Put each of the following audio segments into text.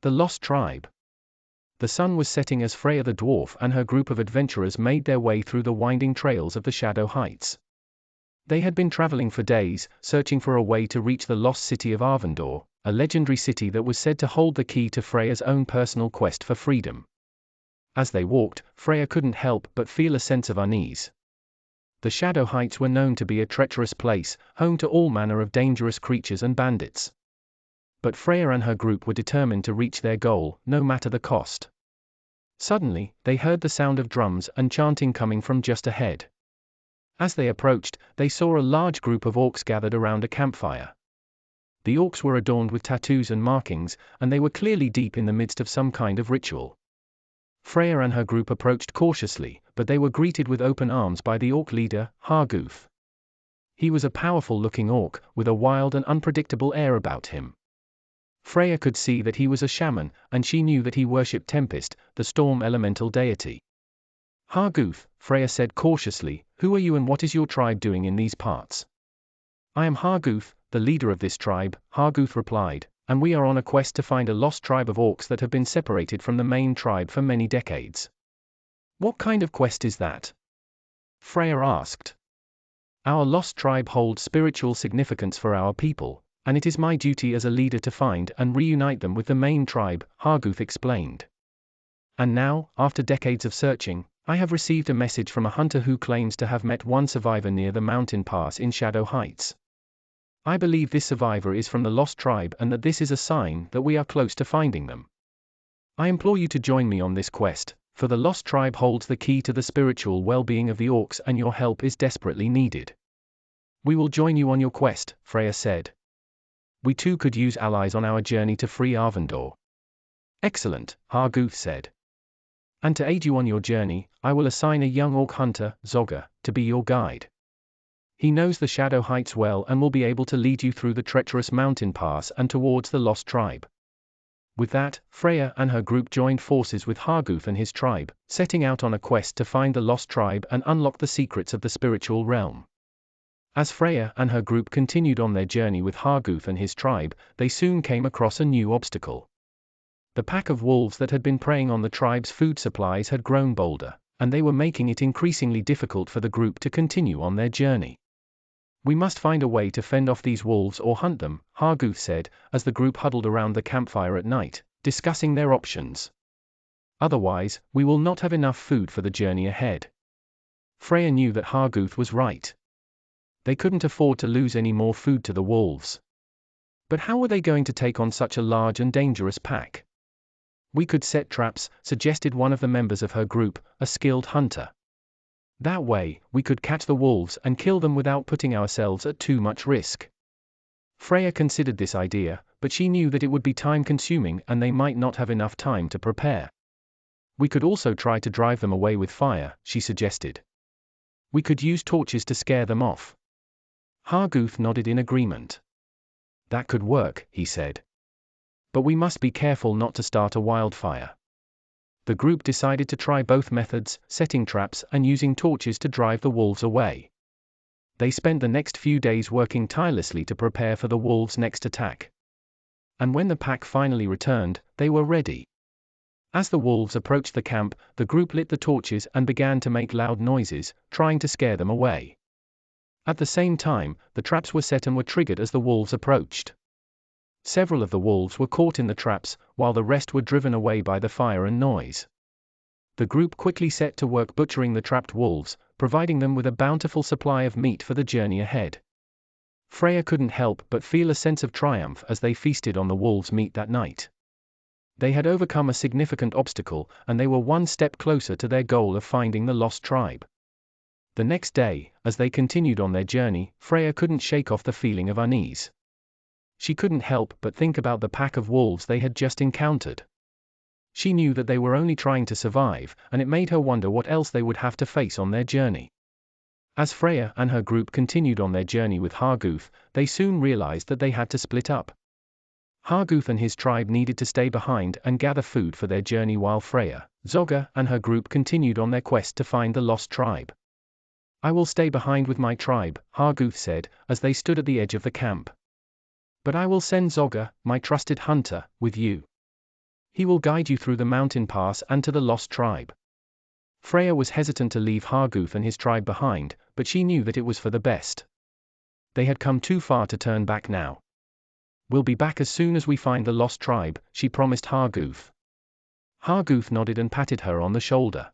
The Lost Tribe. The sun was setting as Freya the dwarf and her group of adventurers made their way through the winding trails of the Shadow Heights. They had been traveling for days, searching for a way to reach the lost city of Arvandor, a legendary city that was said to hold the key to Freya's own personal quest for freedom. As they walked, Freya couldn't help but feel a sense of unease. The Shadow Heights were known to be a treacherous place, home to all manner of dangerous creatures and bandits. But Freya and her group were determined to reach their goal, no matter the cost. Suddenly, they heard the sound of drums and chanting coming from just ahead. As they approached, they saw a large group of orcs gathered around a campfire. The orcs were adorned with tattoos and markings, and they were clearly deep in the midst of some kind of ritual. Freya and her group approached cautiously, but they were greeted with open arms by the orc leader, Harguth. He was a powerful-looking orc, with a wild and unpredictable air about him. Freya could see that he was a shaman, and she knew that he worshipped Tempest, the storm elemental deity. Harguth, Freya said cautiously, who are you and what is your tribe doing in these parts? I am Harguth, the leader of this tribe, Harguth replied, and we are on a quest to find a lost tribe of orcs that have been separated from the main tribe for many decades. What kind of quest is that? Freya asked. Our lost tribe holds spiritual significance for our people, and it is my duty as a leader to find and reunite them with the main tribe, Harguth explained. And now, after decades of searching, I have received a message from a hunter who claims to have met one survivor near the mountain pass in Shadow Heights. I believe this survivor is from the lost tribe and that this is a sign that we are close to finding them. I implore you to join me on this quest, for the lost tribe holds the key to the spiritual well-being of the orcs and your help is desperately needed. We will join you on your quest, Freya said. We too could use allies on our journey to free Arvandor. Excellent, Harguth said. And to aid you on your journey, I will assign a young orc hunter, Zogger, to be your guide. He knows the Shadow Heights well and will be able to lead you through the treacherous mountain pass and towards the lost tribe. With that, Freya and her group joined forces with Harguth and his tribe, setting out on a quest to find the lost tribe and unlock the secrets of the spiritual realm. As Freya and her group continued on their journey with Harguth and his tribe, they soon came across a new obstacle. The pack of wolves that had been preying on the tribe's food supplies had grown bolder, and they were making it increasingly difficult for the group to continue on their journey. We must find a way to fend off these wolves or hunt them, Harguth said, as the group huddled around the campfire at night, discussing their options. Otherwise, we will not have enough food for the journey ahead. Freya knew that Harguth was right. They couldn't afford to lose any more food to the wolves. But how were they going to take on such a large and dangerous pack? We could set traps, suggested one of the members of her group, a skilled hunter. That way, we could catch the wolves and kill them without putting ourselves at too much risk. Freya considered this idea, but she knew that it would be time-consuming and they might not have enough time to prepare. We could also try to drive them away with fire, she suggested. We could use torches to scare them off. Harguth nodded in agreement. That could work, he said. But we must be careful not to start a wildfire. The group decided to try both methods, setting traps and using torches to drive the wolves away. They spent the next few days working tirelessly to prepare for the wolves' next attack. And when the pack finally returned, they were ready. As the wolves approached the camp, the group lit the torches and began to make loud noises, trying to scare them away. At the same time, the traps were set and were triggered as the wolves approached. Several of the wolves were caught in the traps, while the rest were driven away by the fire and noise. The group quickly set to work butchering the trapped wolves, providing them with a bountiful supply of meat for the journey ahead. Freya couldn't help but feel a sense of triumph as they feasted on the wolves' meat that night. They had overcome a significant obstacle, and they were one step closer to their goal of finding the lost tribe. The next day, as they continued on their journey, Freya couldn't shake off the feeling of unease. She couldn't help but think about the pack of wolves they had just encountered. She knew that they were only trying to survive, and it made her wonder what else they would have to face on their journey. As Freya and her group continued on their journey with Harguth, they soon realized that they had to split up. Harguth and his tribe needed to stay behind and gather food for their journey while Freya, Zogger and her group continued on their quest to find the lost tribe. I will stay behind with my tribe, Harguth said, as they stood at the edge of the camp. But I will send Zogger, my trusted hunter, with you. He will guide you through the mountain pass and to the lost tribe. Freya was hesitant to leave Harguth and his tribe behind, but she knew that it was for the best. They had come too far to turn back now. We'll be back as soon as we find the lost tribe, she promised Harguth. Harguth nodded and patted her on the shoulder.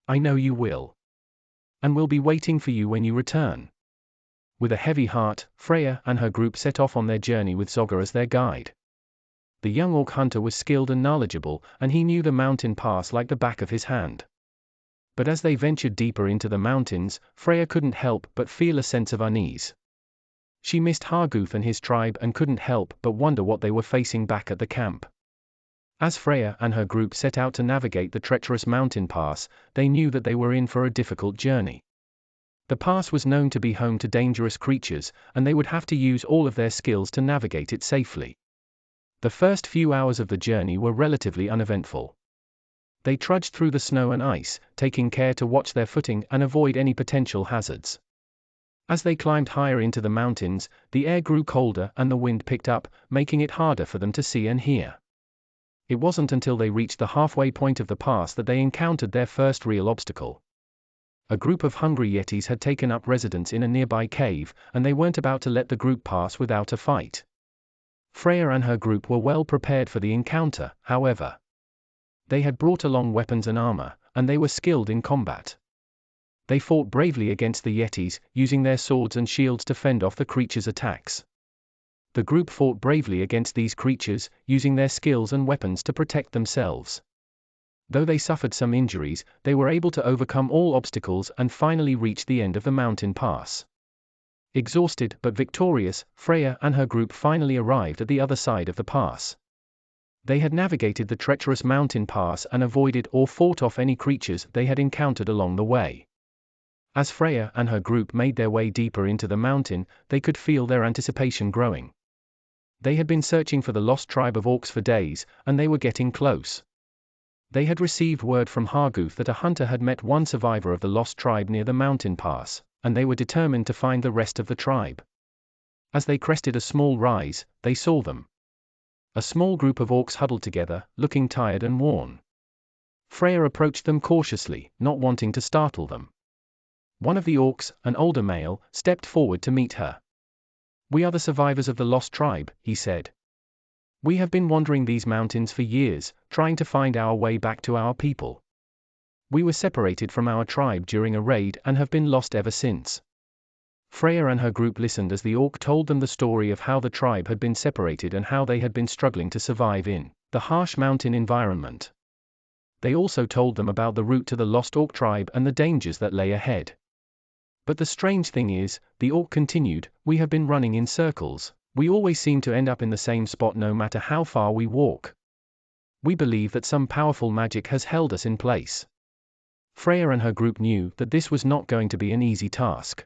I know you will. And we'll be waiting for you when you return. With a heavy heart, Freya and her group set off on their journey with Zogger as their guide. The young orc hunter was skilled and knowledgeable, and he knew the mountain pass like the back of his hand. But as they ventured deeper into the mountains, Freya couldn't help but feel a sense of unease. She missed Harguth and his tribe and couldn't help but wonder what they were facing back at the camp. As Freya and her group set out to navigate the treacherous mountain pass, they knew that they were in for a difficult journey. The pass was known to be home to dangerous creatures, and they would have to use all of their skills to navigate it safely. The first few hours of the journey were relatively uneventful. They trudged through the snow and ice, taking care to watch their footing and avoid any potential hazards. As they climbed higher into the mountains, the air grew colder and the wind picked up, making it harder for them to see and hear. It wasn't until they reached the halfway point of the pass that they encountered their first real obstacle. A group of hungry yetis had taken up residence in a nearby cave, and they weren't about to let the group pass without a fight. Freya and her group were well prepared for the encounter, however. They had brought along weapons and armor, and they were skilled in combat. They fought bravely against the yetis, using their swords and shields to fend off the creatures' attacks. The group fought bravely against these creatures, using their skills and weapons to protect themselves. Though they suffered some injuries, they were able to overcome all obstacles and finally reach the end of the mountain pass. Exhausted but victorious, Freya and her group finally arrived at the other side of the pass. They had navigated the treacherous mountain pass and avoided or fought off any creatures they had encountered along the way. As Freya and her group made their way deeper into the mountain, they could feel their anticipation growing. They had been searching for the lost tribe of orcs for days, and they were getting close. They had received word from Harguth that a hunter had met one survivor of the lost tribe near the mountain pass, and they were determined to find the rest of the tribe. As they crested a small rise, they saw them. A small group of orcs huddled together, looking tired and worn. Freya approached them cautiously, not wanting to startle them. One of the orcs, an older male, stepped forward to meet her. We are the survivors of the lost tribe, he said. We have been wandering these mountains for years, trying to find our way back to our people. We were separated from our tribe during a raid and have been lost ever since. Freya and her group listened as the orc told them the story of how the tribe had been separated and how they had been struggling to survive in the harsh mountain environment. They also told them about the route to the lost orc tribe and the dangers that lay ahead. But the strange thing is, the orc continued, we have been running in circles. We always seem to end up in the same spot no matter how far we walk. We believe that some powerful magic has held us in place. Freya and her group knew that this was not going to be an easy task.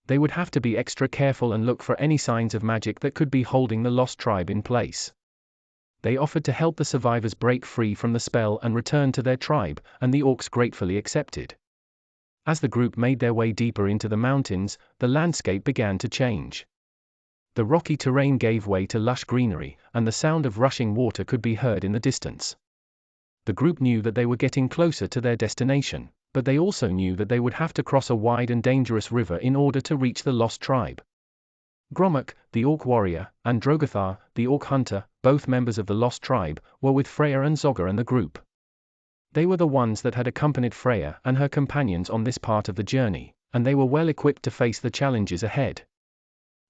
They would have to be extra careful and look for any signs of magic that could be holding the lost tribe in place. They offered to help the survivors break free from the spell and return to their tribe, and the orcs gratefully accepted. As the group made their way deeper into the mountains, the landscape began to change. The rocky terrain gave way to lush greenery, and the sound of rushing water could be heard in the distance. The group knew that they were getting closer to their destination, but they also knew that they would have to cross a wide and dangerous river in order to reach the lost tribe. Grommack, the orc warrior, and Drogothar, the orc hunter, both members of the lost tribe, were with Freya and Zogger and the group. They were the ones that had accompanied Freya and her companions on this part of the journey, and they were well equipped to face the challenges ahead.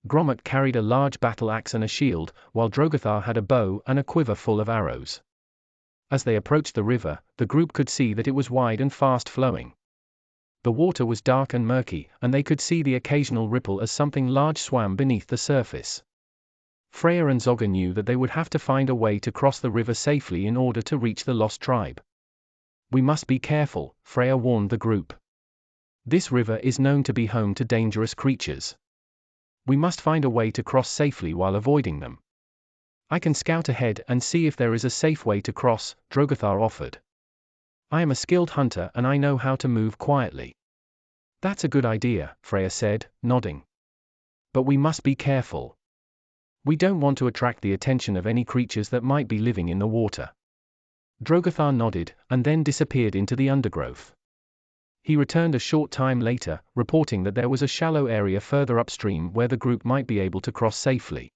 Grommack carried a large battle axe and a shield, while Drogothar had a bow and a quiver full of arrows. As they approached the river, the group could see that it was wide and fast-flowing. The water was dark and murky, and they could see the occasional ripple as something large swam beneath the surface. Freya and Zogger knew that they would have to find a way to cross the river safely in order to reach the lost tribe. We must be careful, Freya warned the group. This river is known to be home to dangerous creatures. We must find a way to cross safely while avoiding them. I can scout ahead and see if there is a safe way to cross, Drogothar offered. I am a skilled hunter and I know how to move quietly. That's a good idea, Freya said, nodding. But we must be careful. We don't want to attract the attention of any creatures that might be living in the water. Drogothar nodded, and then disappeared into the undergrowth. He returned a short time later, reporting that there was a shallow area further upstream where the group might be able to cross safely.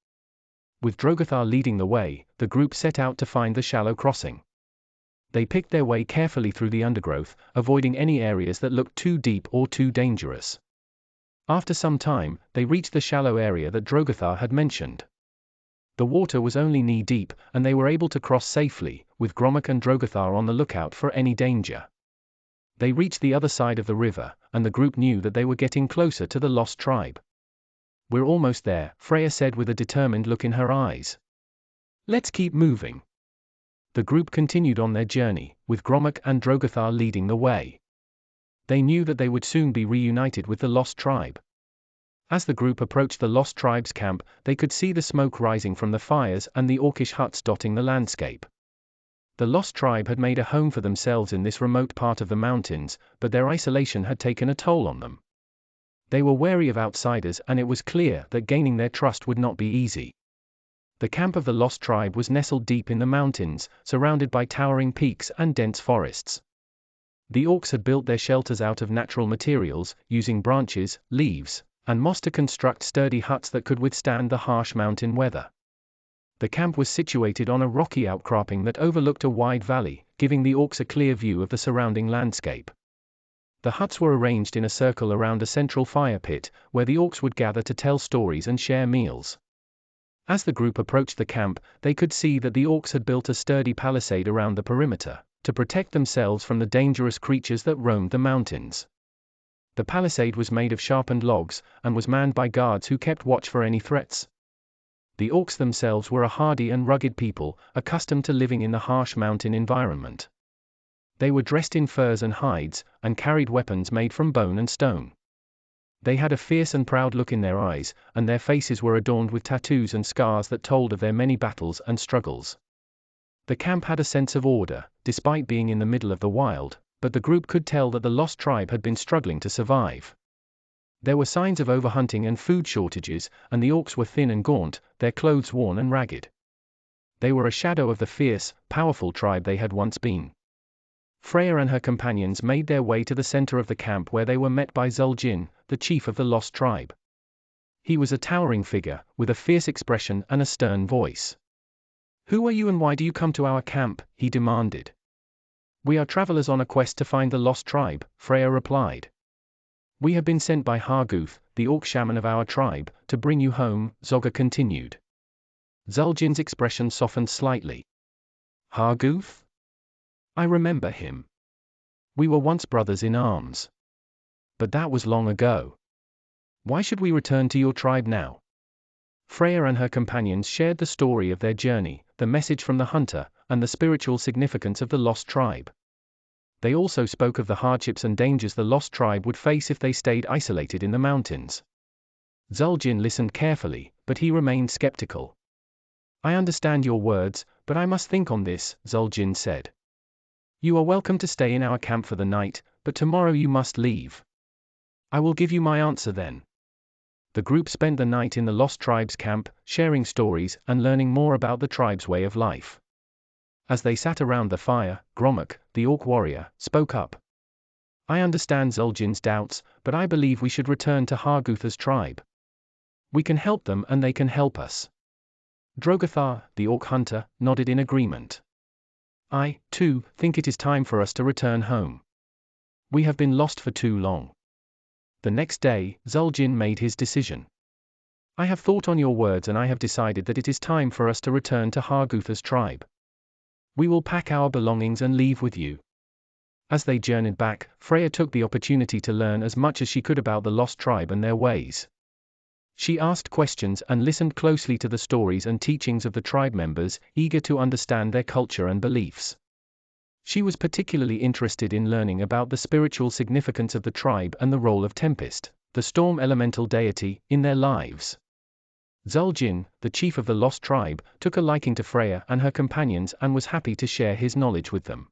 With Drogothar leading the way, the group set out to find the shallow crossing. They picked their way carefully through the undergrowth, avoiding any areas that looked too deep or too dangerous. After some time, they reached the shallow area that Drogothar had mentioned. The water was only knee-deep, and they were able to cross safely, with Grommack and Drogothar on the lookout for any danger. They reached the other side of the river, and the group knew that they were getting closer to the lost tribe. "We're almost there," Freya said with a determined look in her eyes. "Let's keep moving." The group continued on their journey, with Grommack and Drogothar leading the way. They knew that they would soon be reunited with the lost tribe. As the group approached the lost tribe's camp, they could see the smoke rising from the fires and the orcish huts dotting the landscape. The lost tribe had made a home for themselves in this remote part of the mountains, but their isolation had taken a toll on them. They were wary of outsiders, and it was clear that gaining their trust would not be easy. The camp of the lost tribe was nestled deep in the mountains, surrounded by towering peaks and dense forests. The orcs had built their shelters out of natural materials, using branches, leaves, and moss to construct sturdy huts that could withstand the harsh mountain weather. The camp was situated on a rocky outcropping that overlooked a wide valley, giving the orcs a clear view of the surrounding landscape. The huts were arranged in a circle around a central fire pit, where the orcs would gather to tell stories and share meals. As the group approached the camp, they could see that the orcs had built a sturdy palisade around the perimeter, to protect themselves from the dangerous creatures that roamed the mountains. The palisade was made of sharpened logs, and was manned by guards who kept watch for any threats. The orcs themselves were a hardy and rugged people, accustomed to living in the harsh mountain environment. They were dressed in furs and hides, and carried weapons made from bone and stone. They had a fierce and proud look in their eyes, and their faces were adorned with tattoos and scars that told of their many battles and struggles. The camp had a sense of order, despite being in the middle of the wild, but the group could tell that the lost tribe had been struggling to survive. There were signs of overhunting and food shortages, and the orcs were thin and gaunt, their clothes worn and ragged. They were a shadow of the fierce, powerful tribe they had once been. Freya and her companions made their way to the center of the camp, where they were met by Zul'jin, the chief of the lost tribe. He was a towering figure, with a fierce expression and a stern voice. "Who are you and why do you come to our camp?" he demanded. "We are travelers on a quest to find the lost tribe," Freya replied. "We have been sent by Harguth, the orc shaman of our tribe, to bring you home," Zogga continued. Zul'jin's expression softened slightly. "Harguth? I remember him. We were once brothers in arms. But that was long ago. Why should we return to your tribe now?" Freya and her companions shared the story of their journey, the message from the hunter, and the spiritual significance of the lost tribe. They also spoke of the hardships and dangers the lost tribe would face if they stayed isolated in the mountains. Zul'jin listened carefully, but he remained skeptical. "I understand your words, but I must think on this," Zul'jin said. "You are welcome to stay in our camp for the night, but tomorrow you must leave. I will give you my answer then." The group spent the night in the lost tribe's camp, sharing stories and learning more about the tribe's way of life. As they sat around the fire, Grommack, the orc warrior, spoke up. "I understand Zul'jin's doubts, but I believe we should return to Harguth's tribe. We can help them and they can help us." Drogothar, the orc hunter, nodded in agreement. "I, too, think it is time for us to return home. We have been lost for too long." The next day, Zul'jin made his decision. "I have thought on your words and I have decided that it is time for us to return to Harguth's tribe. We will pack our belongings and leave with you." As they journeyed back, Freya took the opportunity to learn as much as she could about the lost tribe and their ways. She asked questions and listened closely to the stories and teachings of the tribe members, eager to understand their culture and beliefs. She was particularly interested in learning about the spiritual significance of the tribe and the role of Tempest, the storm elemental deity, in their lives. Zul'jin, the chief of the lost tribe, took a liking to Freya and her companions and was happy to share his knowledge with them.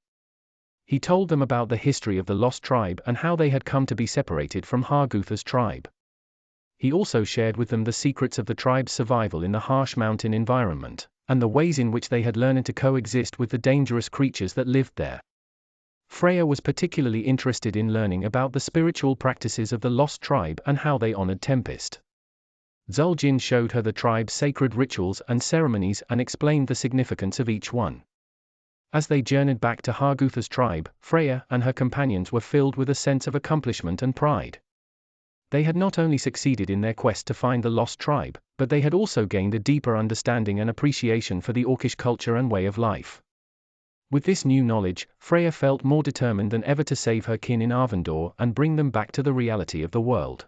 He told them about the history of the lost tribe and how they had come to be separated from Harguth's tribe. He also shared with them the secrets of the tribe's survival in the harsh mountain environment, and the ways in which they had learned to coexist with the dangerous creatures that lived there. Freya was particularly interested in learning about the spiritual practices of the Lost Tribe and how they honored Tempest. Zul'jin showed her the tribe's sacred rituals and ceremonies and explained the significance of each one. As they journeyed back to Harguth's tribe, Freya and her companions were filled with a sense of accomplishment and pride. They had not only succeeded in their quest to find the Lost Tribe, but they had also gained a deeper understanding and appreciation for the Orcish culture and way of life. With this new knowledge, Freya felt more determined than ever to save her kin in Arvandor and bring them back to the reality of the world.